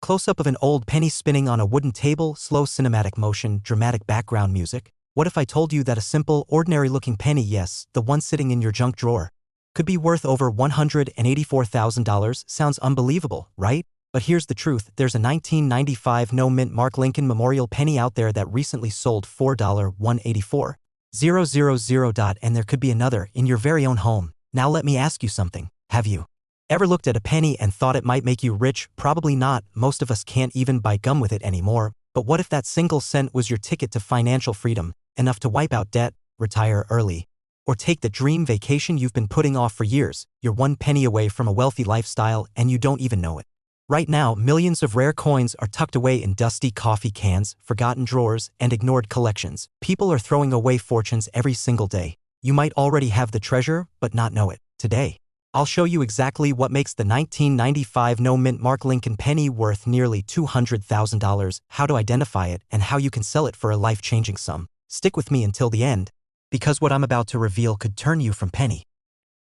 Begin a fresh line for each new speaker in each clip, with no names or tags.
Close-up of an old penny spinning on a wooden table, slow cinematic motion, dramatic background music. What if I told you that a simple, ordinary-looking penny, yes, the one sitting in your junk drawer, could be worth over $184,000? Sounds unbelievable, right? But here's the truth, there's a 1995 no-mint Mark Lincoln Memorial penny out there that recently sold for $184,000. And there could be another in your very own home. Now let me ask you something, have you ever looked at a penny and thought it might make you rich? Probably not, most of us can't even buy gum with it anymore. But what if that single cent was your ticket to financial freedom, enough to wipe out debt, retire early, or take the dream vacation you've been putting off for years? You're one penny away from a wealthy lifestyle and you don't even know it. Right now, millions of rare coins are tucked away in dusty coffee cans, forgotten drawers, and ignored collections. People are throwing away fortunes every single day. You might already have the treasure, but not know it. Today, I'll show you exactly what makes the 1995 no-mint Mark Lincoln penny worth nearly $200,000, how to identify it, and how you can sell it for a life-changing sum. Stick with me until the end, because what I'm about to reveal could turn you from penny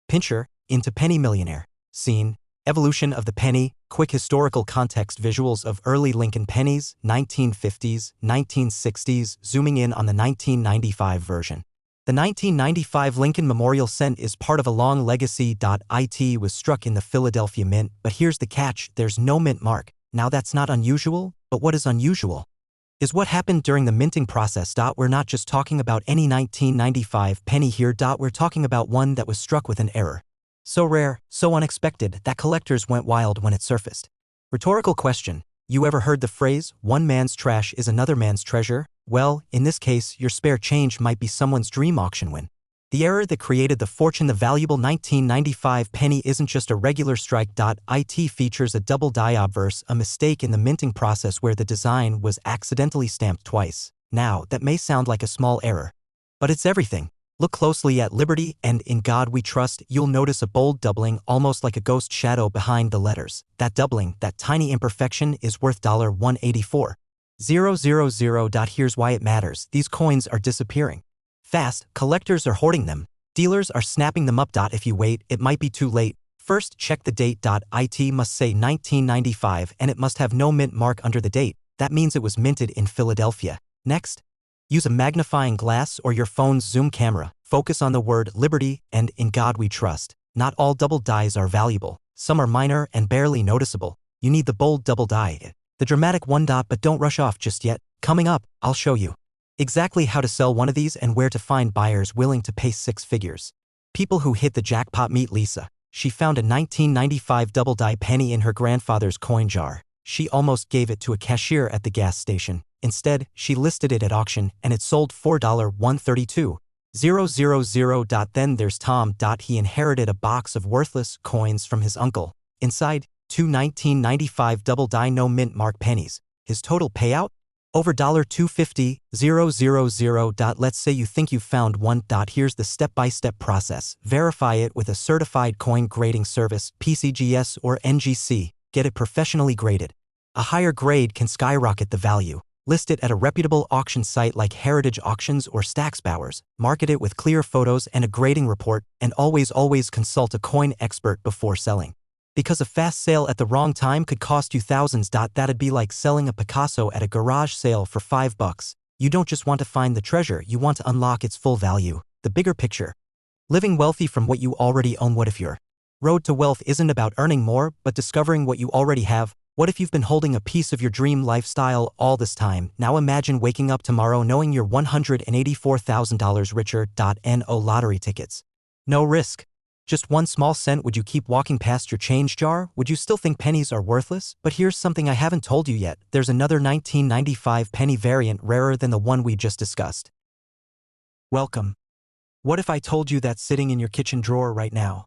pincher into penny millionaire. Scene, evolution of the penny, quick historical context, visuals of early Lincoln pennies, 1950s, 1960s, zooming in on the 1995 version. The 1995 Lincoln Memorial Cent is part of a long legacy. It was struck in the Philadelphia Mint, but here's the catch, there's no mint mark. Now that's not unusual, but what is unusual is what happened during the minting process. We're not just talking about any 1995 penny here. We're talking about one that was struck with an error so rare, so unexpected, that collectors went wild when it surfaced. Rhetorical question, you ever heard the phrase, one man's trash is another man's treasure? Well, in this case, your spare change might be someone's dream auction win. The error that created the fortune. The valuable 1995 penny isn't just a regular strike. It features a double die obverse, a mistake in the minting process where the design was accidentally stamped twice. Now, that may sound like a small error, but it's everything. Look closely at Liberty and In God We Trust. You'll notice a bold doubling, almost like a ghost shadow behind the letters. That doubling, that tiny imperfection, is worth $184,000. Here's why it matters. These coins are disappearing fast. Collectors are hoarding them. Dealers are snapping them up. If you wait, it might be too late. First, check the date. It must say 1995 and it must have no mint mark under the date. That means it was minted in Philadelphia. Next, use a magnifying glass or your phone's zoom camera. Focus on the word Liberty and In God We Trust. Not all double dies are valuable. Some are minor and barely noticeable. You need the bold double die, the dramatic one. But don't rush off just yet. Coming up, I'll show you exactly how to sell one of these and where to find buyers willing to pay six figures. People who hit the jackpot. Meet Lisa. She found a 1995 double die penny in her grandfather's coin jar. She almost gave it to a cashier at the gas station. Instead, she listed it at auction and it sold for $132,000. Then there's Tom. He inherited a box of worthless coins from his uncle. Inside, two 1995 double die no mint mark pennies. His total payout? Over $250,000. Let's say you think you found one. Here's the step-by-step process. Verify it with a certified coin grading service, PCGS or NGC. Get it professionally graded. A higher grade can skyrocket the value. List it at a reputable auction site like Heritage Auctions or Stax Bowers. Market it with clear photos and a grading report, and always consult a coin expert before selling. Because a fast sale at the wrong time could cost you thousands. That'd be like selling a Picasso at a garage sale for $5. You don't just want to find the treasure, you want to unlock its full value. The bigger picture. Living wealthy from what you already own. What if your road to wealth isn't about earning more, but discovering what you already have? What if you've been holding a piece of your dream lifestyle all this time? Now imagine waking up tomorrow knowing you're $184,000 richer. No lottery tickets. No risk. Just one small cent. Would you keep walking past your change jar? Would you still think pennies are worthless? But here's something I haven't told you yet. There's another 1995 penny variant rarer than the one we just discussed. Welcome. What if I told you that sitting in your kitchen drawer right now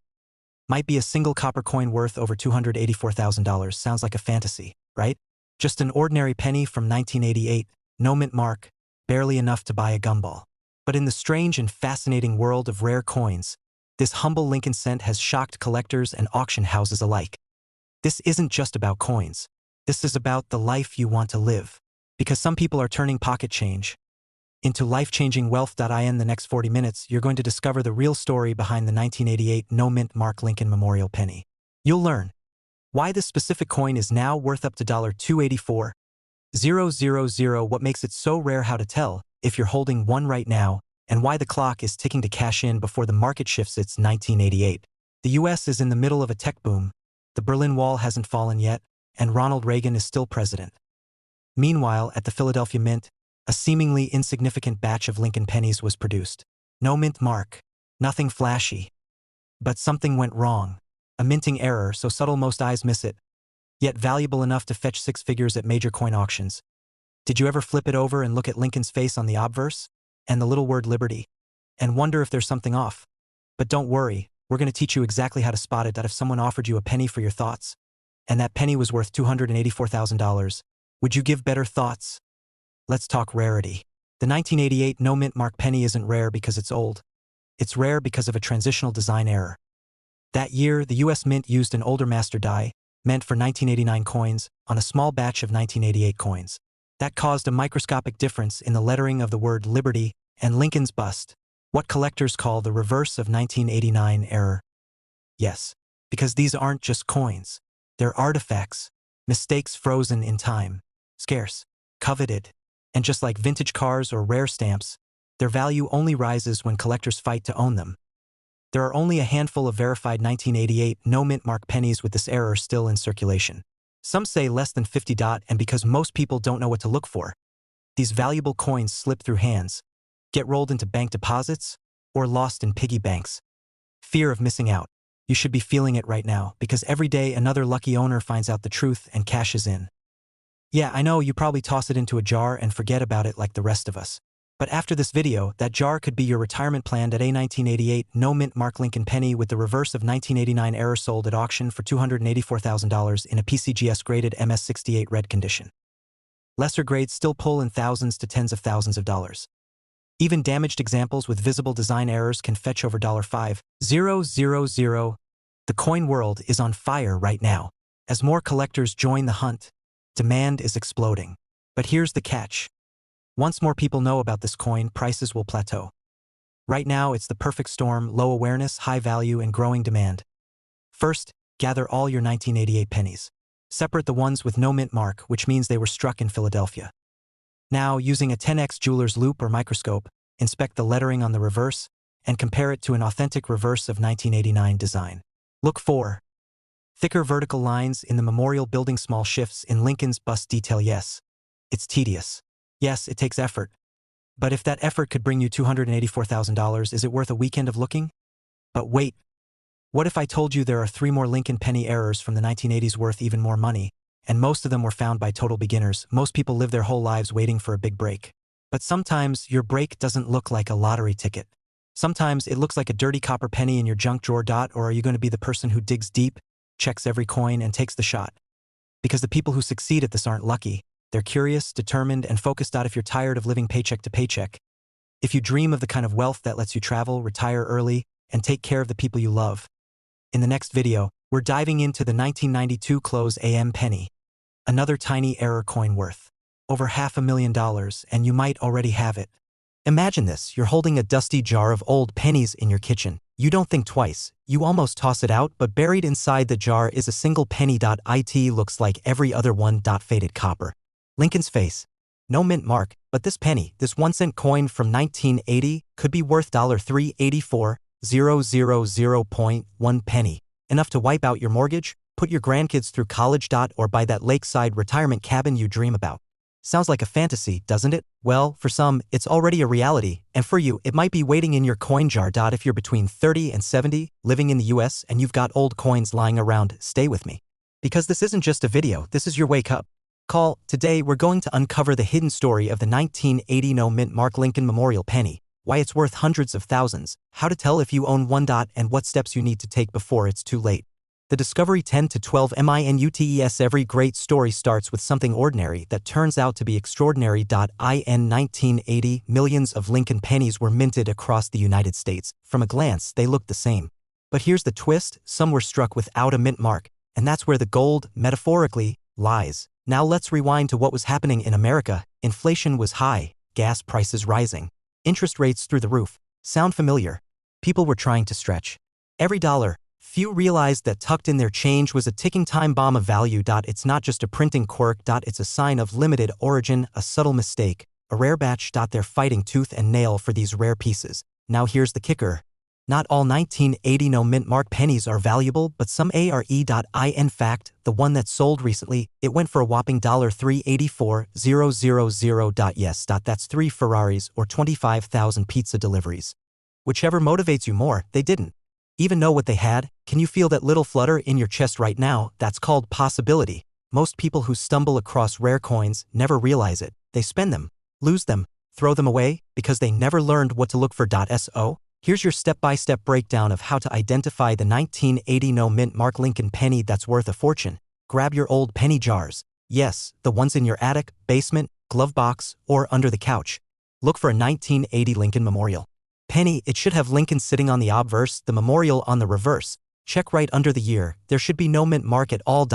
might be a single copper coin worth over $284,000? Sounds like a fantasy, right? Just an ordinary penny from 1988, no mint mark, barely enough to buy a gumball. But in the strange and fascinating world of rare coins, this humble Lincoln cent has shocked collectors and auction houses alike. This isn't just about coins. This is about the life you want to live. Because some people are turning pocket change into life-changing wealth. In the next 40 minutes, you're going to discover the real story behind the 1988 no mint Mark Lincoln Memorial penny. You'll learn Why this specific coin is now worth up to $284,000, what makes it so rare, how to tell if you're holding one right now, and why the clock is ticking to cash in before the market shifts. It's 1988. The US is in the middle of a tech boom. The Berlin Wall hasn't fallen yet, and Ronald Reagan is still president. Meanwhile, at the Philadelphia Mint, a seemingly insignificant batch of Lincoln pennies was produced. No mint mark. Nothing flashy. But something went wrong. A minting error so subtle most eyes miss it, yet valuable enough to fetch six figures at major coin auctions. Did you ever flip it over and look at Lincoln's face on the obverse? And the little word liberty? And wonder if there's something off? But don't worry, we're going to teach you exactly how to spot it. That if someone offered you a penny for your thoughts, and that penny was worth $284,000, would you give better thoughts? Let's talk rarity. The 1988 no mint mark penny isn't rare because it's old. It's rare because of a transitional design error. That year, the US Mint used an older master die, meant for 1989 coins, on a small batch of 1988 coins. That caused a microscopic difference in the lettering of the word liberty and Lincoln's bust, what collectors call the reverse of 1989 error. Yes, because these aren't just coins. They're artifacts, mistakes frozen in time, scarce, coveted, and just like vintage cars or rare stamps, their value only rises when collectors fight to own them. There are only a handful of verified 1988 no mint mark pennies with this error still in circulation. Some say less than 50. And because most people don't know what to look for, these valuable coins slip through hands, get rolled into bank deposits, or lost in piggy banks. Fear of missing out. You should be feeling it right now, because every day another lucky owner finds out the truth and cashes in. Yeah, I know you probably toss it into a jar and forget about it like the rest of us. But after this video, that jar could be your retirement plan. At a 1988 no mint mark Lincoln penny with the reverse of 1989 error sold at auction for $284,000 in a PCGS graded MS68 red condition. Lesser grades still pull in thousands to tens of thousands of dollars. Even damaged examples with visible design errors can fetch over $5,000. The coin world is on fire right now. As more collectors join the hunt, demand is exploding. But here's the catch. Once more people know about this coin, prices will plateau. Right now, it's the perfect storm: low awareness, high value, and growing demand. First, gather all your 1988 pennies. Separate the ones with no mint mark, which means they were struck in Philadelphia. Now, using a 10x jeweler's loupe or microscope, inspect the lettering on the reverse and compare it to an authentic reverse of 1989 design. Look for thicker vertical lines in the memorial building, small shifts in Lincoln's bust detail. Yes, it's tedious. Yes, it takes effort. But if that effort could bring you $284,000, is it worth a weekend of looking? But wait. What if I told you there are 3 more Lincoln penny errors from the 1980s worth even more money, and most of them were found by total beginners? Most people live their whole lives waiting for a big break. But sometimes your break doesn't look like a lottery ticket. Sometimes it looks like a dirty copper penny in your junk drawer. Or are you going to be the person who digs deep, checks every coin, and takes the shot? Because the people who succeed at this aren't lucky. They're curious, determined, and focused. If you're tired of living paycheck to paycheck, if you dream of the kind of wealth that lets you travel, retire early, and take care of the people you love, in the next video, we're diving into the 1992 close AM penny. Another tiny error coin worth over $500,000, and you might already have it. Imagine this: you're holding a dusty jar of old pennies in your kitchen. You don't think twice. You almost toss it out, but buried inside the jar is a single penny. It looks like every other one. Faded copper. Lincoln's face. No mint mark, but this penny, this 1-cent coin from 1980, could be worth $384,000.1 penny. Enough to wipe out your mortgage, put your grandkids through college. Or buy that lakeside retirement cabin you dream about. Sounds like a fantasy, doesn't it? Well, for some, it's already a reality, and for you, it might be waiting in your coin jar. If you're between 30 and 70, living in the US, and you've got old coins lying around, stay with me. Because this isn't just a video, this is your wake up call. Today, we're going to uncover the hidden story of the 1980 no mint mark Lincoln Memorial penny, why it's worth hundreds of thousands, how to tell if you own one. And what steps you need to take before it's too late. The Discovery 10 to 12 minutes. Every great story starts with something ordinary that turns out to be extraordinary. In 1980, millions of Lincoln pennies were minted across the United States. From a glance, they looked the same. But here's the twist: some were struck without a mint mark, and that's where the gold, metaphorically, lies. Now let's rewind to what was happening in America. Inflation was high, gas prices rising, interest rates through the roof. Sound familiar? People were trying to stretch every dollar, Few realized that tucked in their change was a ticking time bomb of value. It's not just a printing quirk. It's a sign of limited origin, a subtle mistake, a rare batch. They're fighting tooth and nail for these rare pieces. Now here's the kicker. Not all 1980 no mint mark pennies are valuable, but some are. In fact, the one that sold recently, it went for a whopping $384,000. Yes, that's 3 Ferraris or 25,000 pizza deliveries. Whichever motivates you more, they didn't even know what they had. Can you feel that little flutter in your chest right now? That's called possibility. Most people who stumble across rare coins never realize it. They spend them, lose them, throw them away, because they never learned what to look for. So, here's your step-by-step breakdown of how to identify the 1980 no mint mark Lincoln penny that's worth a fortune. Grab your old penny jars. Yes, the ones in your attic, basement, glove box, or under the couch. Look for a 1980 Lincoln Memorial penny. It should have Lincoln sitting on the obverse, the memorial on the reverse. Check right under the year. There should be no mint mark at all.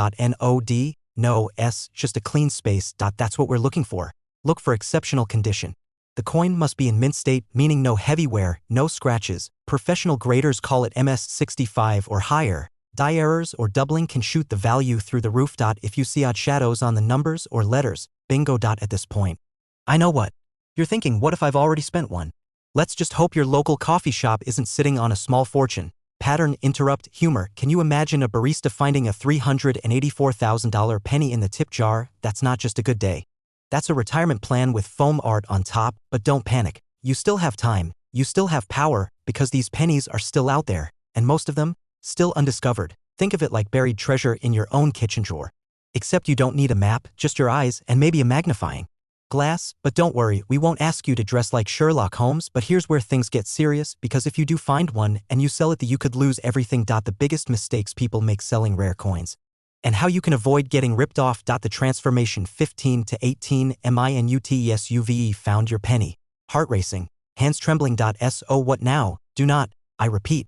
No S, just a clean space. That's what we're looking for. Look for exceptional condition. The coin must be in mint state, meaning no heavy wear, no scratches. Professional graders call it MS65 or higher. Die errors or doubling can shoot the value through the roof. If you see odd shadows on the numbers or letters, bingo. At this point, I know what you're thinking. What if I've already spent one? Let's just hope your local coffee shop isn't sitting on a small fortune. Pattern interrupt humor. Can you imagine a barista finding a $384,000 penny in the tip jar? That's not just a good day. That's a retirement plan with foam art on top. But don't panic. You still have time. You still have power, because these pennies are still out there, and most of them still undiscovered. Think of it like buried treasure in your own kitchen drawer. Except you don't need a map, just your eyes and maybe a magnifying glass. But don't worry, we won't ask you to dress like Sherlock Holmes. But here's where things get serious, because if you do find one and you sell it, you could lose everything. The biggest mistakes people make selling rare coins, and how you can avoid getting ripped off. The transformation 15 to 18 MINUTESUVE found your penny. Heart racing, hands trembling. So what now? Do not, I repeat,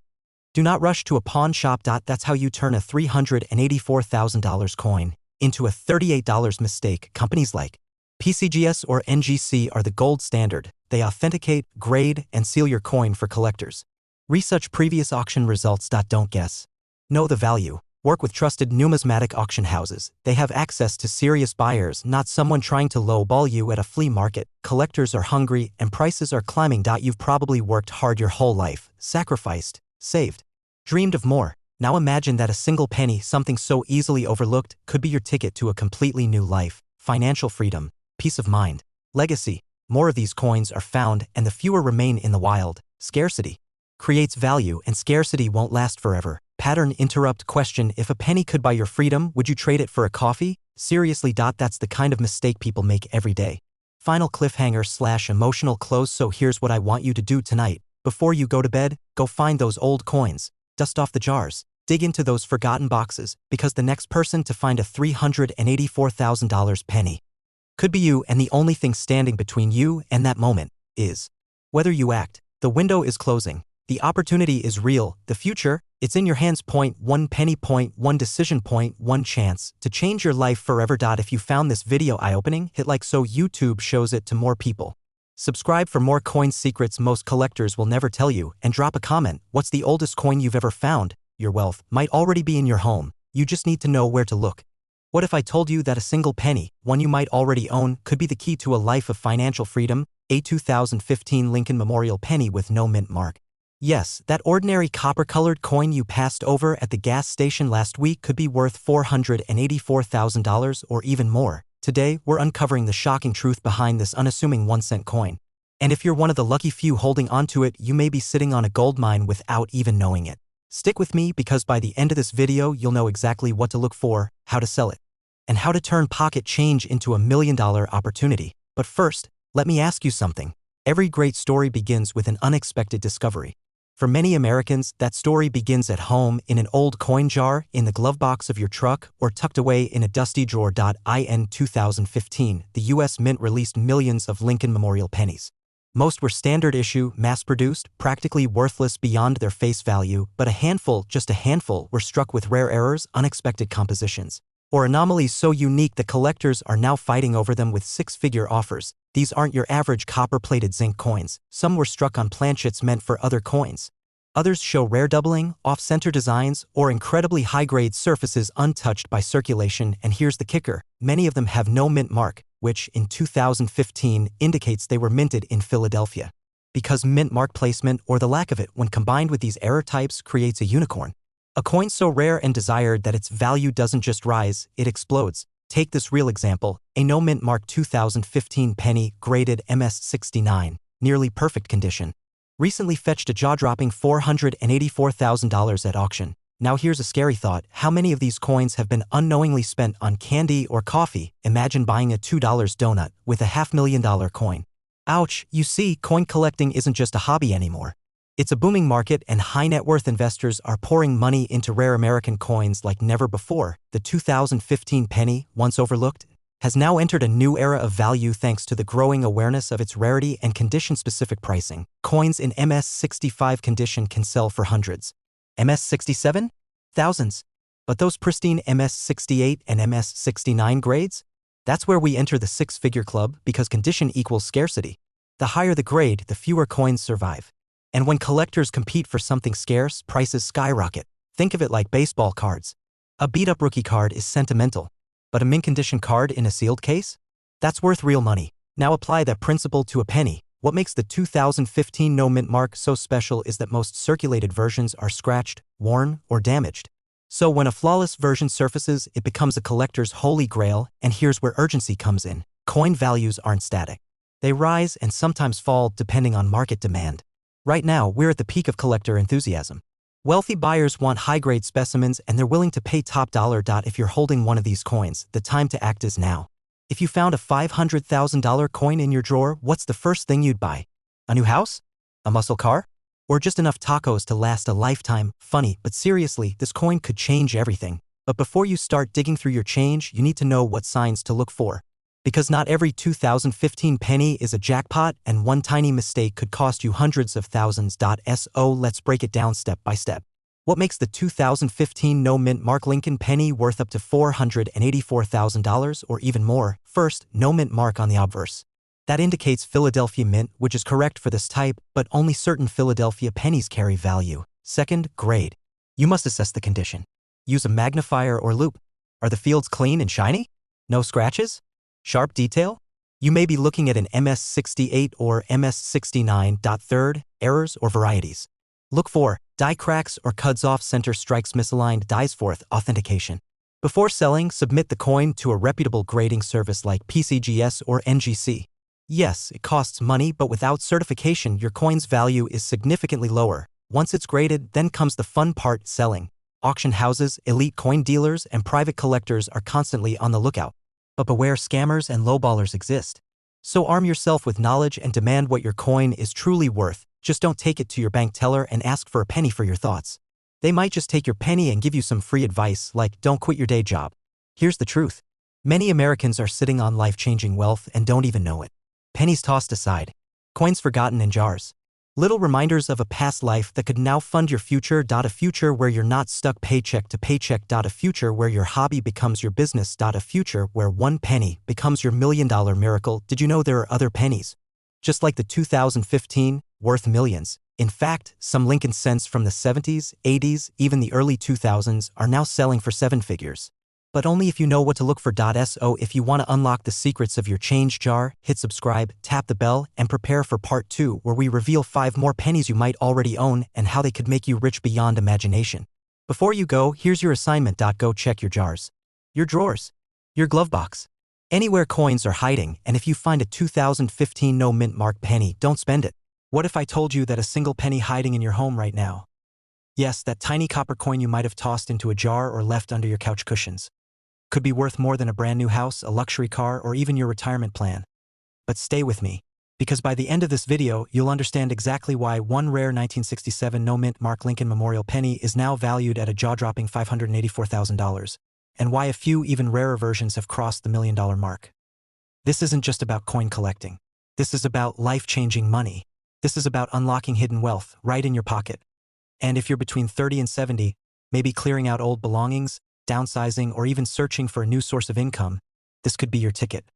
do not rush to a pawn shop. That's how you turn a $384,000 coin into a $38 mistake. Companies like PCGS or NGC are the gold standard. They authenticate, grade, and seal your coin for collectors. Research previous auction results. Don't guess. Know the value. Work with trusted numismatic auction houses. They have access to serious buyers, not someone trying to lowball you at a flea market. Collectors are hungry and prices are climbing. You've probably worked hard your whole life, sacrificed, saved, dreamed of more. Now imagine that a single penny, something so easily overlooked, could be your ticket to a completely new life. Financial freedom, peace of mind, legacy. More of these coins are found, and the fewer remain in the wild. Scarcity creates value, and scarcity won't last forever. Pattern interrupt question. If a penny could buy your freedom, would you trade it for a coffee? Seriously. That's the kind of mistake people make every day. Final cliffhanger / emotional close. So here's what I want you to do tonight. Before you go to bed, go find those old coins. Dust off the jars. Dig into those forgotten boxes, because the next person to find a $384,000 penny could be you, and the only thing standing between you and that moment is whether you act. The window is closing. The opportunity is real. The future, it's in your hands. Point one penny, point one decision, point one chance to change your life forever. If you found this video eye-opening, hit like so YouTube shows it to more people. Subscribe for more coin secrets most collectors will never tell you, and drop a comment. What's the oldest coin you've ever found? Your wealth might already be in your home. You just need to know where to look. What if I told you that a single penny, one you might already own, could be the key to a life of financial freedom? A 2015 Lincoln Memorial penny with no mint mark. Yes, that ordinary copper-colored coin you passed over at the gas station last week could be worth $484,000 or even more. Today, we're uncovering the shocking truth behind this unassuming 1-cent coin. And if you're one of the lucky few holding onto it, you may be sitting on a gold mine without even knowing it. Stick with me, because by the end of this video, you'll know exactly what to look for, how to sell it, and how to turn pocket change into a $1 million opportunity. But first, let me ask you something. Every great story begins with an unexpected discovery. For many Americans, that story begins at home, in an old coin jar, in the glove box of your truck, or tucked away in a dusty drawer. In 2015, the U.S. Mint released millions of Lincoln Memorial pennies. Most were standard issue, mass-produced, practically worthless beyond their face value, but a handful, just a handful, were struck with rare errors, unexpected compositions, or anomalies so unique that collectors are now fighting over them with six-figure offers. These aren't your average copper-plated zinc coins. Some were struck on planchets meant for other coins. Others show rare doubling, off-center designs, or incredibly high-grade surfaces untouched by circulation, and here's the kicker. Many of them have no mint mark, which, in 2015, indicates they were minted in Philadelphia. Because mint mark placement, or the lack of it when combined with these error types, creates a unicorn. A coin so rare and desired that its value doesn't just rise, it explodes. Take this real example, a no mint mark 2015 penny, graded MS69, nearly perfect condition. Recently fetched a jaw-dropping $484,000 at auction. Now here's a scary thought. How many of these coins have been unknowingly spent on candy or coffee? Imagine buying a $2 donut with a $500,000 coin. Ouch, you see, coin collecting isn't just a hobby anymore. It's a booming market, and high-net-worth investors are pouring money into rare American coins like never before. The 2015 penny, once overlooked, has now entered a new era of value thanks to the growing awareness of its rarity and condition-specific pricing. Coins in MS65 condition can sell for hundreds. MS67? Thousands. But those pristine MS68 and MS69 grades? That's where we enter the six-figure club, because condition equals scarcity. The higher the grade, the fewer coins survive. And when collectors compete for something scarce, prices skyrocket. Think of it like baseball cards. A beat-up rookie card is sentimental. But a mint-condition card in a sealed case? That's worth real money. Now apply that principle to a penny. What makes the 2015 no mint mark so special is that most circulated versions are scratched, worn, or damaged. So when a flawless version surfaces, it becomes a collector's holy grail, and here's where urgency comes in. Coin values aren't static. They rise and sometimes fall depending on market demand. Right now, we're at the peak of collector enthusiasm. Wealthy buyers want high-grade specimens, and they're willing to pay top dollar. If you're holding one of these coins, the time to act is now. If you found a $500,000 coin in your drawer, what's the first thing you'd buy? A new house? A muscle car? Or just enough tacos to last a lifetime? Funny, but seriously, this coin could change everything. But before you start digging through your change, you need to know what signs to look for. Because not every 2015 penny is a jackpot, and one tiny mistake could cost you hundreds of thousands. So let's break it down step by step. What makes the 2015 no mint mark Lincoln penny worth up to $484,000 or even more? First, no mint mark on the obverse. That indicates Philadelphia mint, which is correct for this type, but only certain Philadelphia pennies carry value. Second, grade. You must assess the condition. Use a magnifier or loupe. Are the fields clean and shiny? No scratches? Sharp detail? You may be looking at an MS68 or MS69. Third, errors or varieties. Look for die cracks or cuts off center strikes, misaligned dies. Fourth, authentication. Before selling, submit the coin to a reputable grading service like PCGS or NGC. Yes, it costs money, but without certification, your coin's value is significantly lower. Once it's graded, then comes the fun part, selling. Auction houses, elite coin dealers, and private collectors are constantly on the lookout. But beware, scammers and lowballers exist. So arm yourself with knowledge and demand what your coin is truly worth. Just don't take it to your bank teller and ask for a penny for your thoughts. They might just take your penny and give you some free advice like, don't quit your day job. Here's the truth. Many Americans are sitting on life-changing wealth and don't even know it. Pennies tossed aside. Coins forgotten in jars. Little reminders of a past life that could now fund your future. A future where you're not stuck paycheck to paycheck. A future where your hobby becomes your business. A future where one penny becomes your $1,000,000 miracle. Did you know there are other pennies? Just like the 2015, worth millions. In fact, some Lincoln cents from the 70s, 80s, even the early 2000s are now selling for seven figures. But only if you know what to look for. So if you want to unlock the secrets of your change jar, hit subscribe, tap the bell, and prepare for part 2 where we reveal 5 more pennies you might already own and how they could make you rich beyond imagination. Before you go, here's your assignment. Go check your jars, your drawers, your glove box, anywhere coins are hiding, and if you find a 2015 no mint mark penny, don't spend it. What if I told you that a single penny hiding in your home right now? Yes, that tiny copper coin you might have tossed into a jar or left under your couch cushions could be worth more than a brand new house, a luxury car, or even your retirement plan. But stay with me, because by the end of this video, you'll understand exactly why one rare 1967 no mint mark Lincoln Memorial penny is now valued at a jaw-dropping $584,000, and why a few even rarer versions have crossed the $1,000,000 mark. This isn't just about coin collecting. This is about life-changing money. This is about unlocking hidden wealth right in your pocket. And if you're between 30 and 70, maybe clearing out old belongings, downsizing, or even searching for a new source of income, this could be your ticket.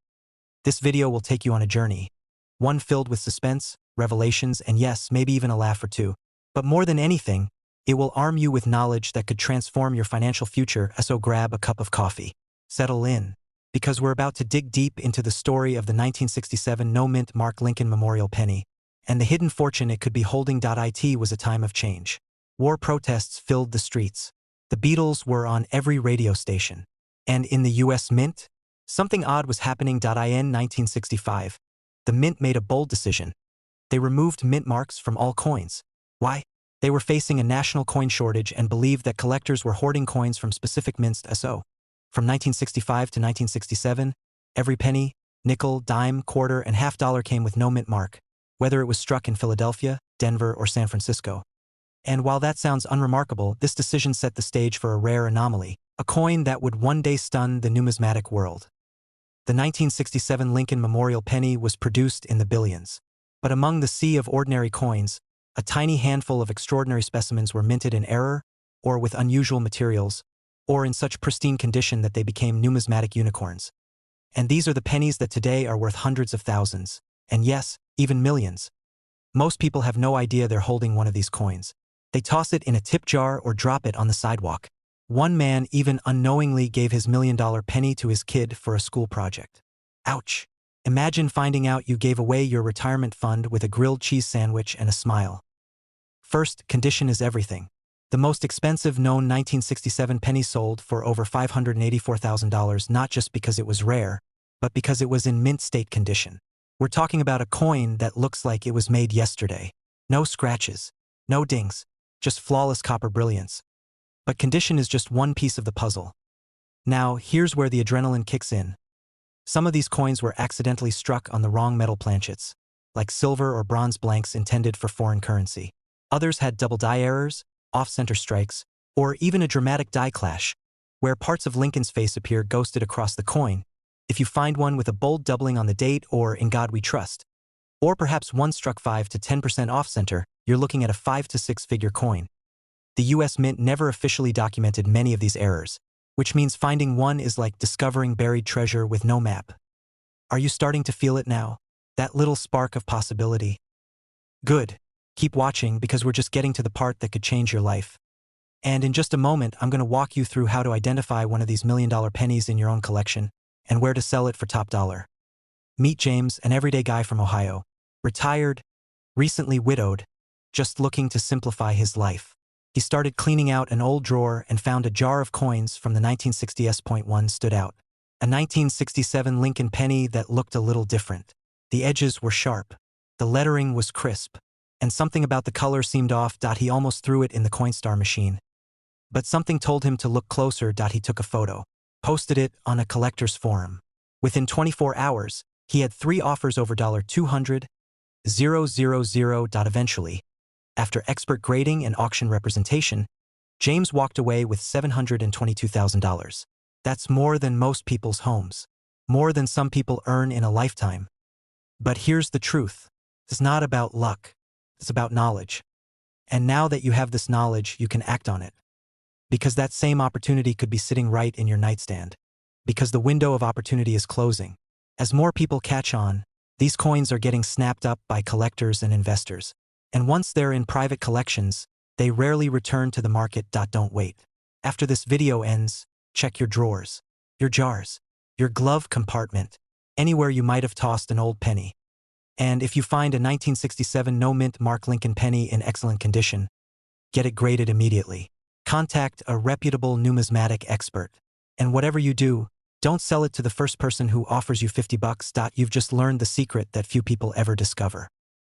This video will take you on a journey, one filled with suspense, revelations, and yes, maybe even a laugh or two. But more than anything, it will arm you with knowledge that could transform your financial future, so grab a cup of coffee. Settle in, because we're about to dig deep into the story of the 1967 no-mint Mark Lincoln Memorial Penny, and the hidden fortune it could be holding. It was a time of change. War protests filled the streets. The Beatles were on every radio station. And in the U.S. Mint, something odd was happening. In 1965, the Mint made a bold decision. They removed mint marks from all coins. Why? They were facing a national coin shortage and believed that collectors were hoarding coins from specific mints. From 1965 to 1967, every penny, nickel, dime, quarter, and half dollar came with no mint mark, whether it was struck in Philadelphia, Denver, or San Francisco. And while that sounds unremarkable, this decision set the stage for a rare anomaly, a coin that would one day stun the numismatic world. The 1967 Lincoln Memorial Penny was produced in the billions. But among the sea of ordinary coins, a tiny handful of extraordinary specimens were minted in error, or with unusual materials, or in such pristine condition that they became numismatic unicorns. And these are the pennies that today are worth hundreds of thousands, and yes, even millions. Most people have no idea they're holding one of these coins. They toss it in a tip jar or drop it on the sidewalk. One man even unknowingly gave his $1 million penny to his kid for a school project. Ouch! Imagine finding out you gave away your retirement fund with a grilled cheese sandwich and a smile. First, condition is everything. The most expensive known 1967 penny sold for over $584,000 not just because it was rare, but because it was in mint state condition. We're talking about a coin that looks like it was made yesterday. No scratches, no dings, just flawless copper brilliance. But condition is just one piece of the puzzle. Now, here's where the adrenaline kicks in. Some of these coins were accidentally struck on the wrong metal planchets, like silver or bronze blanks intended for foreign currency. Others had double die errors, off-center strikes, or even a dramatic die clash, where parts of Lincoln's face appear ghosted across the coin. If you find one with a bold doubling on the date or "In God We Trust," or perhaps one struck 5 to 10% off-center, you're looking at a 5 to 6-figure coin. The U.S. Mint never officially documented many of these errors, which means finding one is like discovering buried treasure with no map. Are you starting to feel it now? That little spark of possibility? Good. Keep watching because we're just getting to the part that could change your life. And in just a moment, I'm going to walk you through how to identify one of these $1 million pennies in your own collection and where to sell it for top dollar. Meet James, an everyday guy from Ohio. Retired, recently widowed, just looking to simplify his life. He started cleaning out an old drawer and found a jar of coins from the 1960s. Stood out. A 1967 Lincoln penny that looked a little different. The edges were sharp. The lettering was crisp. And something about the color seemed off. He almost threw it in the Coinstar machine. But something told him to look closer. He took a photo. Posted it on a collector's forum. Within 24 hours, he had 3 offers over $200,000. Eventually, after expert grading and auction representation, James walked away with $722,000. That's more than most people's homes. More than some people earn in a lifetime. But here's the truth. It's not about luck. It's about knowledge. And now that you have this knowledge, you can act on it. Because that same opportunity could be sitting right in your nightstand. Because the window of opportunity is closing. As more people catch on, these coins are getting snapped up by collectors and investors. And once they're in private collections, they rarely return to the market. Don't wait. After this video ends, check your drawers, your jars, your glove compartment, anywhere you might have tossed an old penny. And if you find a 1967 no-mint Mark Lincoln penny in excellent condition, get it graded immediately. Contact a reputable numismatic expert. And whatever you do, don't sell it to the first person who offers you $50. You've just learned the secret that few people ever discover.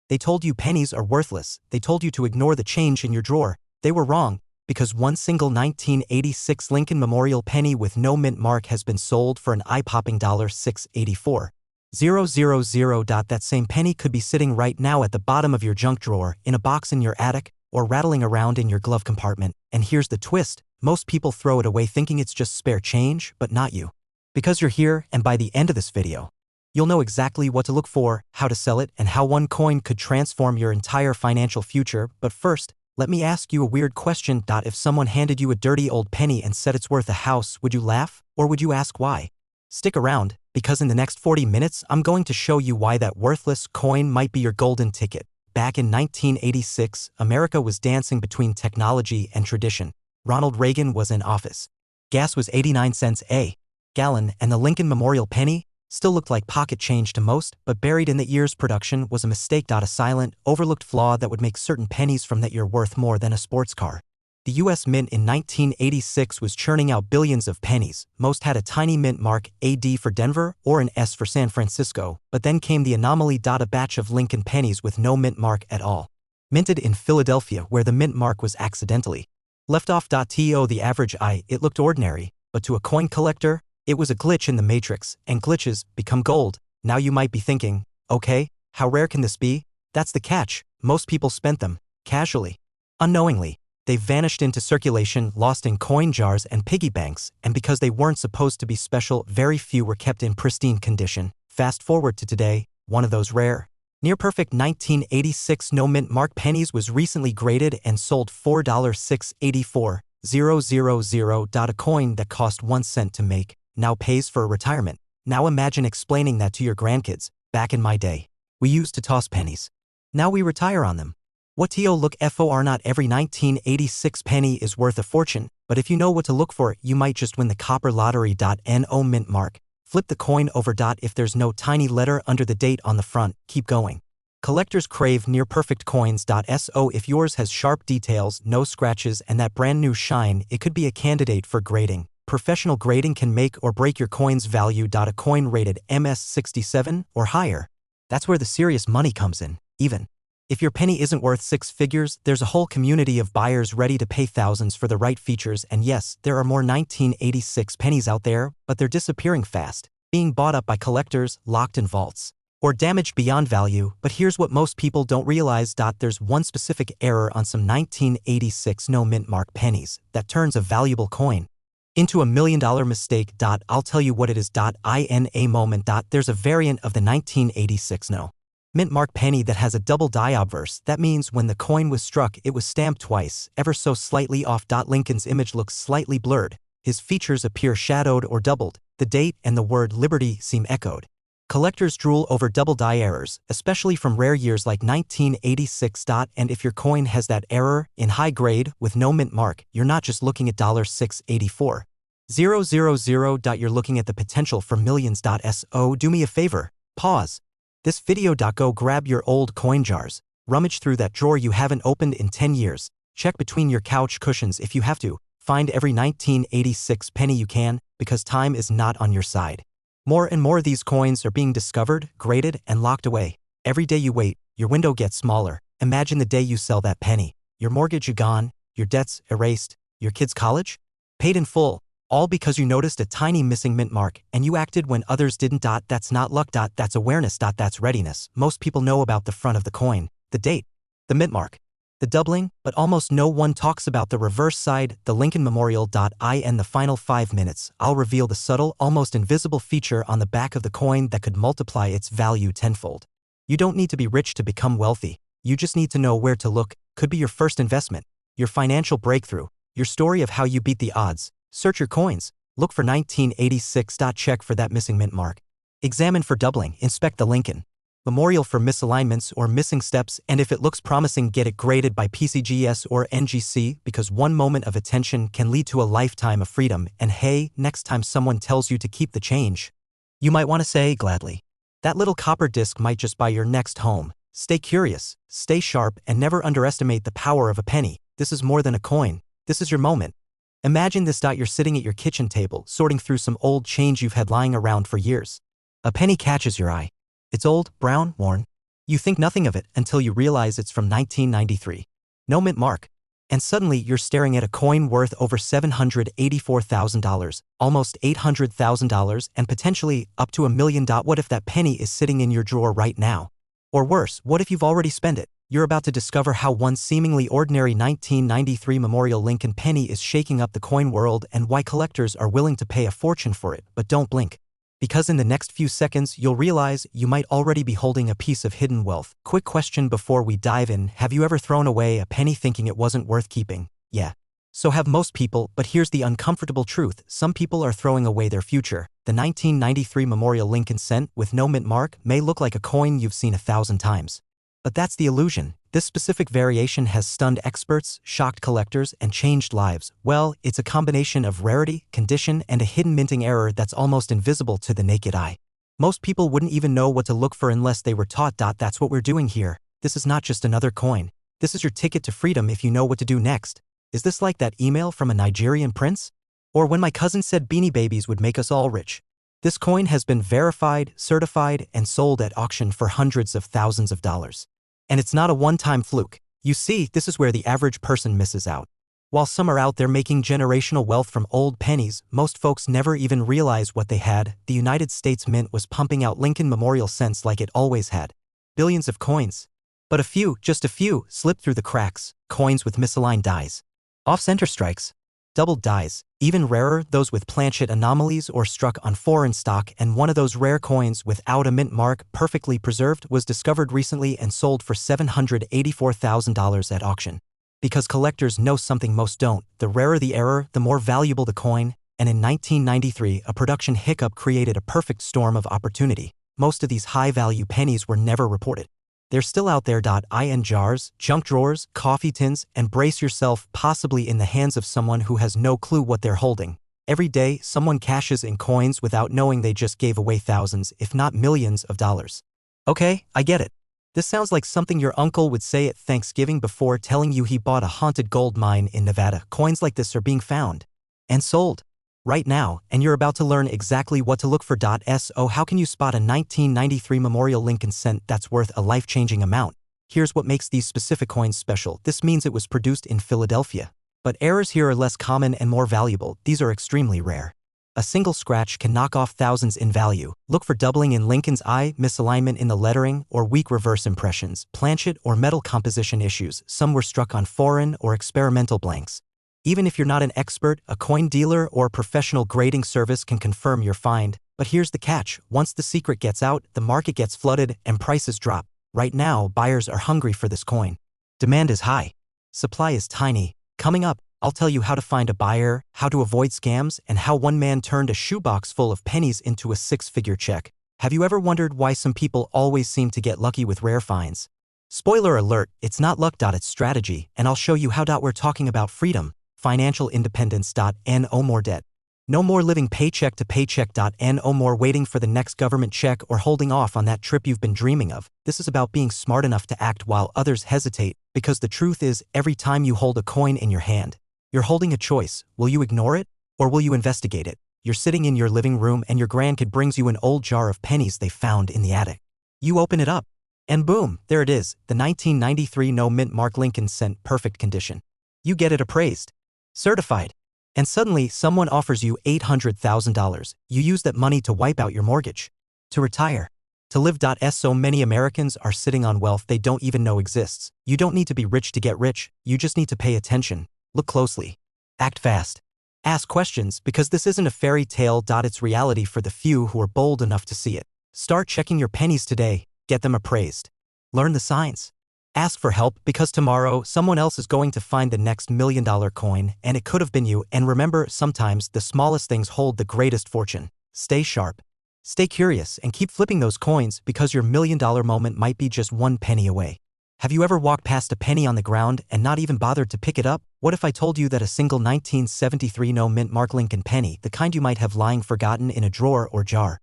They told you pennies are worthless. They told you to ignore the change in your drawer. They were wrong, because one single 1986 Lincoln Memorial penny with no mint mark has been sold for an eye-popping $684,000. That same penny could be sitting right now at the bottom of your junk drawer, in a box in your attic, or rattling around in your glove compartment. And here's the twist. Most people throw it away thinking it's just spare change, but not you. Because you're here, and by the end of this video, you'll know exactly what to look for, how to sell it, and how one coin could transform your entire financial future. But first, let me ask you a weird question. If someone handed you a dirty old penny and said it's worth a house, would you laugh, or would you ask why? Stick around, because in the next 40 minutes, I'm going to show you why that worthless coin might be your golden ticket. Back in 1986, America was dancing between technology and tradition. Ronald Reagan was in office. Gas was 89 cents a gallon, and the Lincoln Memorial penny still looked like pocket change to most, but buried in the year's production was a mistake. A silent, overlooked flaw that would make certain pennies from that year worth more than a sports car. The U.S. Mint in 1986 was churning out billions of pennies. Most had a tiny mint mark, a D for Denver or an S for San Francisco, but then came the anomaly. A batch of Lincoln pennies with no mint mark at all. Minted in Philadelphia, where the mint mark was accidentally left off. To the average eye, it looked ordinary, but to a coin collector, it was a glitch in the matrix, and glitches become gold. Now you might be thinking, okay, how rare can this be? That's the catch. Most people spent them, casually, unknowingly. They vanished into circulation, lost in coin jars and piggy banks, and because they weren't supposed to be special, very few were kept in pristine condition. Fast forward to today, one of those rare, near-perfect 1986 no-mint mark pennies was recently graded and sold $4,684,000. A coin that cost 1 cent to make now pays for a retirement. Now imagine explaining that to your grandkids. Back in my day, we used to toss pennies. Now we retire on them. What to look for? Not every 1986 penny is worth a fortune, but if you know what to look for, you might just win the copper lottery. No mint mark. Flip the coin over. If there's no tiny letter under the date on the front, keep going. Collectors crave near-perfect coins. So if yours has sharp details, no scratches, and that brand new shine, it could be a candidate for grading. Professional grading can make or break your coin's value. A coin rated MS67 or higher, that's where the serious money comes in. Even if your penny isn't worth 6 figures, there's a whole community of buyers ready to pay thousands for the right features. And yes, there are more 1986 pennies out there, but they're disappearing fast, being bought up by collectors, locked in vaults, or damaged beyond value. But here's what most people don't realize. There's one specific error on some 1986 no mint mark pennies that turns a valuable coin into $1 million mistake. I'll tell you what it is. In a moment. There's a variant of the 1986 no mint mark penny that has a double die obverse. That means when the coin was struck, it was stamped twice, ever so slightly off. Lincoln's image looks slightly blurred. His features appear shadowed or doubled. The date and the word liberty seem echoed. Collectors drool over double die errors, especially from rare years like 1986. And if your coin has that error in high grade with no mint mark, you're not just looking at $684,000. You're looking at the potential for millions. So do me a favor, pause this video. Go grab your old coin jars, rummage through that drawer you haven't opened in 10 years, check between your couch cushions if you have to, find every 1986 penny you can, because time is not on your side. More and more of these coins are being discovered, graded, and locked away. Every day you wait, your window gets smaller. Imagine the day you sell that penny. Your mortgage gone, your debts erased, your kids' college paid in full, all because you noticed a tiny missing mint mark and you acted when others didn't. That's not luck. That's awareness. That's readiness. Most people know about the front of the coin, the date, the mint mark, the doubling, but almost no one talks about the reverse side, the Lincoln Memorial. In the final 5 minutes, I'll reveal the subtle, almost invisible feature on the back of the coin that could multiply its value tenfold. You don't need to be rich to become wealthy. You just need to know where to look. Could be your first investment, your financial breakthrough, your story of how you beat the odds. Search your coins. Look for 1986. Check for that missing mint mark. Examine for doubling. Inspect the Lincoln Memorial for misalignments or missing steps, and if it looks promising, get it graded by PCGS or NGC, because one moment of attention can lead to a lifetime of freedom. And hey, next time someone tells you to keep the change, you might want to say gladly. That little copper disc might just buy your next home. Stay curious, stay sharp, and never underestimate the power of a penny. This is more than a coin. This is your moment. Imagine this. You're sitting at your kitchen table, sorting through some old change you've had lying around for years. A penny catches your eye. It's old, brown, worn. You think nothing of it until you realize it's from 1993. No mint mark. And suddenly you're staring at a coin worth over $784,000, almost $800,000, and potentially up to $1 million. What if that penny is sitting in your drawer right now? Or worse, what if you've already spent it? You're about to discover how one seemingly ordinary 1993 Memorial Lincoln penny is shaking up the coin world and why collectors are willing to pay a fortune for it. But don't blink, because in the next few seconds you'll realize you might already be holding a piece of hidden wealth. Quick question before we dive in: have you ever thrown away a penny thinking it wasn't worth keeping? Yeah. So have most people, but here's the uncomfortable truth: some people are throwing away their future. The 1993 Memorial Lincoln cent with no mint mark may look like a coin you've seen 1,000 times. But that's the illusion. This specific variation has stunned experts, shocked collectors, and changed lives. Well, it's a combination of rarity, condition, and a hidden minting error that's almost invisible to the naked eye. Most people wouldn't even know what to look for unless they were taught. That's what we're doing here. This is not just another coin. This is your ticket to freedom if you know what to do next. Is this like that email from a Nigerian prince? Or when my cousin said Beanie Babies would make us all rich? This coin has been verified, certified, and sold at auction for hundreds of thousands of dollars. And it's not a one-time fluke. You see, this is where the average person misses out. While some are out there making generational wealth from old pennies, most folks never even realize what they had. The United States Mint was pumping out Lincoln Memorial cents like it always had. Billions of coins. But a few, just a few, slipped through the cracks. Coins with misaligned dies. Off-center strikes. Doubled dies. Even rarer, those with planchet anomalies or struck on foreign stock, and one of those rare coins without a mint mark, perfectly preserved, was discovered recently and sold for $784,000 at auction. Because collectors know something most don't, the rarer the error, the more valuable the coin, and in 1993 a production hiccup created a perfect storm of opportunity. Most of these high-value pennies were never reported. They're still out there. In jars, junk drawers, coffee tins, and brace yourself, possibly in the hands of someone who has no clue what they're holding. Every day, someone cashes in coins without knowing they just gave away thousands, if not millions of dollars. Okay, I get it. This sounds like something your uncle would say at Thanksgiving before telling you he bought a haunted gold mine in Nevada. Coins like this are being found and sold right now, and you're about to learn exactly what to look for. So how can you spot a 1993 Memorial Lincoln cent that's worth a life-changing amount? Here's what makes these specific coins special. This means it was produced in Philadelphia. But errors here are less common and more valuable. These are extremely rare. A single scratch can knock off thousands in value. Look for doubling in Lincoln's eye, misalignment in the lettering, or weak reverse impressions, planchet or metal composition issues. Some were struck on foreign or experimental blanks. Even if you're not an expert, a coin dealer or a professional grading service can confirm your find. But here's the catch. Once the secret gets out, the market gets flooded and prices drop. Right now, buyers are hungry for this coin. Demand is high. Supply is tiny. Coming up, I'll tell you how to find a buyer, how to avoid scams, and how one man turned a shoebox full of pennies into a six-figure check. Have you ever wondered why some people always seem to get lucky with rare finds? Spoiler alert, it's not luck. It's strategy, and I'll show you how. We're talking about freedom, financial independence. No more debt. No more living paycheck to paycheck. No more waiting for the next government check or holding off on that trip you've been dreaming of. This is about being smart enough to act while others hesitate, because the truth is, every time you hold a coin in your hand, you're holding a choice. Will you ignore it, or will you investigate it? You're sitting in your living room and your grandkid brings you an old jar of pennies they found in the attic. You open it up, and boom, there it is, the 1993 no mint mark Lincoln cent, perfect condition. You get it appraised, certified, and suddenly someone offers you $800,000. You use that money to wipe out your mortgage, to retire, to live. So many Americans are sitting on wealth they don't even know exists. You don't need to be rich to get rich, you just need to pay attention. Look closely. Act fast. Ask questions, because this isn't a fairy tale. It's reality for the few who are bold enough to see it. Start checking your pennies today. Get them appraised. Learn the signs. Ask for help, because tomorrow someone else is going to find the next $1 million coin, and it could have been you. And remember, sometimes the smallest things hold the greatest fortune. Stay sharp. Stay curious and keep flipping those coins, because your $1 million moment might be just one penny away. Have you ever walked past a penny on the ground and not even bothered to pick it up? What if I told you that a single 1973 no mint mark Lincoln penny, the kind you might have lying forgotten in a drawer or jar,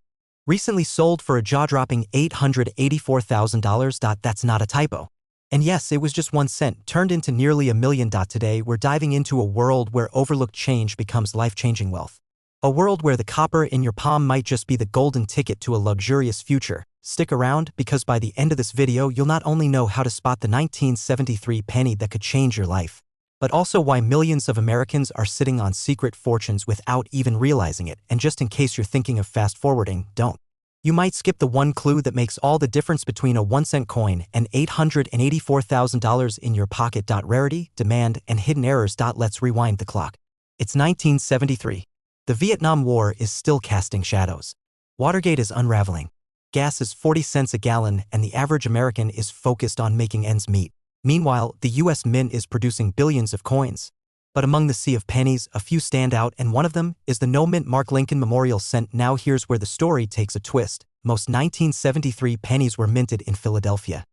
recently sold for a jaw-dropping $884,000? That's not a typo. And yes, it was just 1 cent, turned into nearly $1 million. Today, we're diving into a world where overlooked change becomes life-changing wealth. A world where the copper in your palm might just be the golden ticket to a luxurious future. Stick around, because by the end of this video you'll not only know how to spot the 1973 penny that could change your life, but also why millions of Americans are sitting on secret fortunes without even realizing it. And just in case you're thinking of fast-forwarding, don't. You might skip the one clue that makes all the difference between a 1-cent coin and $884,000 in your pocket. Rarity, demand, and hidden errors. Let's rewind the clock. It's 1973. The Vietnam War is still casting shadows. Watergate is unraveling. Gas is 40 cents a gallon, and the average American is focused on making ends meet. Meanwhile, the U.S. Mint is producing billions of coins. But among the sea of pennies, a few stand out, and one of them is the no mint mark Lincoln Memorial cent. Now here's where the story takes a twist. Most 1973 pennies were minted in Philadelphia.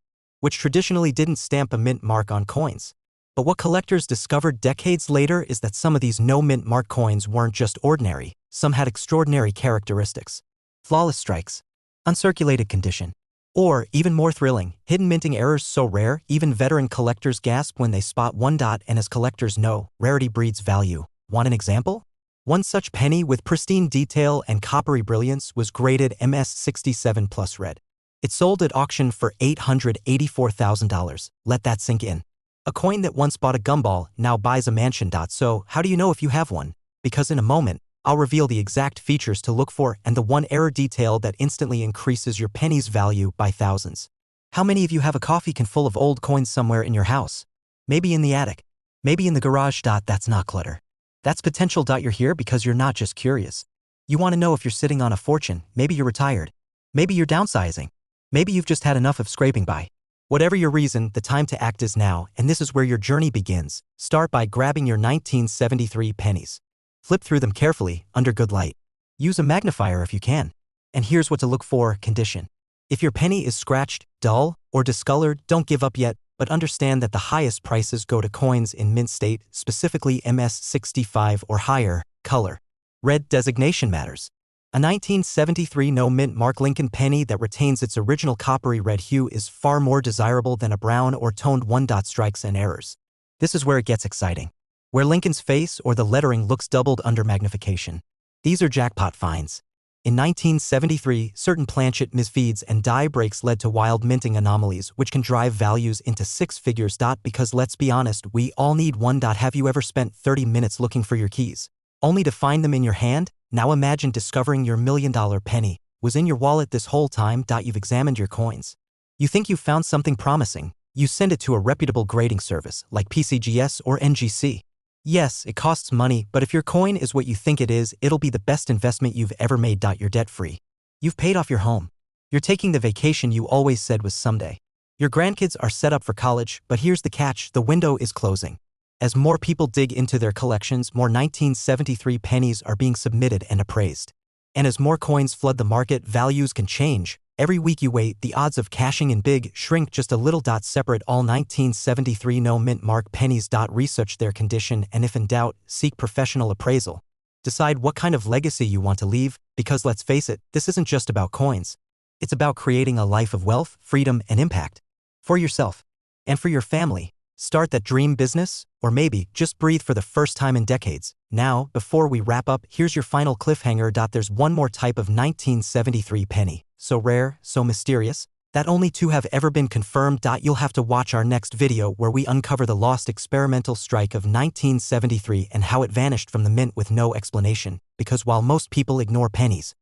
which traditionally didn't stamp a mint mark on coins. But what collectors discovered decades later is that some of these no-mint mark coins weren't just ordinary, some had extraordinary characteristics. Flawless strikes, uncirculated condition, or, even more thrilling, hidden minting errors so rare even veteran collectors gasp when they spot one. And as collectors know, rarity breeds value. Want an example? One such penny with pristine detail and coppery brilliance was graded MS67 plus red. It sold at auction for $884,000. Let that sink in. A coin that once bought a gumball now buys a mansion. So, how do you know if you have one? Because in a moment, I'll reveal the exact features to look for and the one error detail that instantly increases your penny's value by thousands. How many of you have a coffee can full of old coins somewhere in your house? Maybe in the attic. Maybe in the garage. That's not clutter. That's potential. You're here because you're not just curious. You want to know if you're sitting on a fortune. Maybe you're retired. Maybe you're downsizing. Maybe you've just had enough of scraping by. Whatever your reason, the time to act is now, and this is where your journey begins. Start by grabbing your 1973 pennies. Flip through them carefully, under good light. Use a magnifier if you can. And here's what to look for: condition. If your penny is scratched, dull, or discolored, don't give up yet, but understand that the highest prices go to coins in mint state, specifically MS65 or higher. Color. Red designation matters. A 1973 no-mint mark Lincoln penny that retains its original coppery red hue is far more desirable than a brown or toned one. Strikes and errors. This is where it gets exciting. Where Lincoln's face or the lettering looks doubled under magnification. These are jackpot finds. In 1973, certain planchet misfeeds and die breaks led to wild minting anomalies which can drive values into six figures. Because let's be honest, we all need one. Have you ever spent 30 minutes looking for your keys, only to find them in your hand? Now imagine discovering your $1 million penny was in your wallet this whole time. You've examined your coins. You think you found something promising. You send it to a reputable grading service like PCGS or NGC. Yes, it costs money, but if your coin is what you think it is, it'll be the best investment you've ever made. You're debt-free. You've paid off your home. You're taking the vacation you always said was someday. Your grandkids are set up for college, but here's the catch: the window is closing. As more people dig into their collections, more 1973 pennies are being submitted and appraised. And as more coins flood the market, values can change. Every week you wait, the odds of cashing in big shrink just a little. Separate all 1973 no-mint mark pennies. Research their condition, and if in doubt, seek professional appraisal. Decide what kind of legacy you want to leave, because let's face it, this isn't just about coins. It's about creating a life of wealth, freedom, and impact. For yourself. And for your family. Start that dream business, or maybe just breathe for the first time in decades. Now, before we wrap up, here's your final cliffhanger. There's one more type of 1973 penny. So rare, so mysterious, that only two have ever been confirmed. You'll have to watch our next video where we uncover the lost experimental strike of 1973 and how it vanished from the mint with no explanation. Because while most people ignore pennies,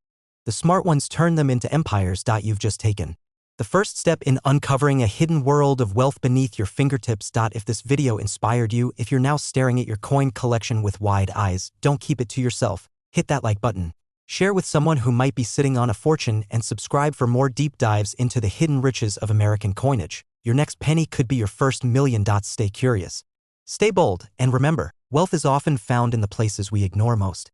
the smart ones turn them into empires. You've just taken the first step in uncovering a hidden world of wealth beneath your fingertips. If this video inspired you, if you're now staring at your coin collection with wide eyes, don't keep it to yourself. Hit that like button. Share with someone who might be sitting on a fortune, and subscribe for more deep dives into the hidden riches of American coinage. Your next penny could be your first $1 million. Stay curious. Stay bold, and remember, wealth is often found in the places we ignore most.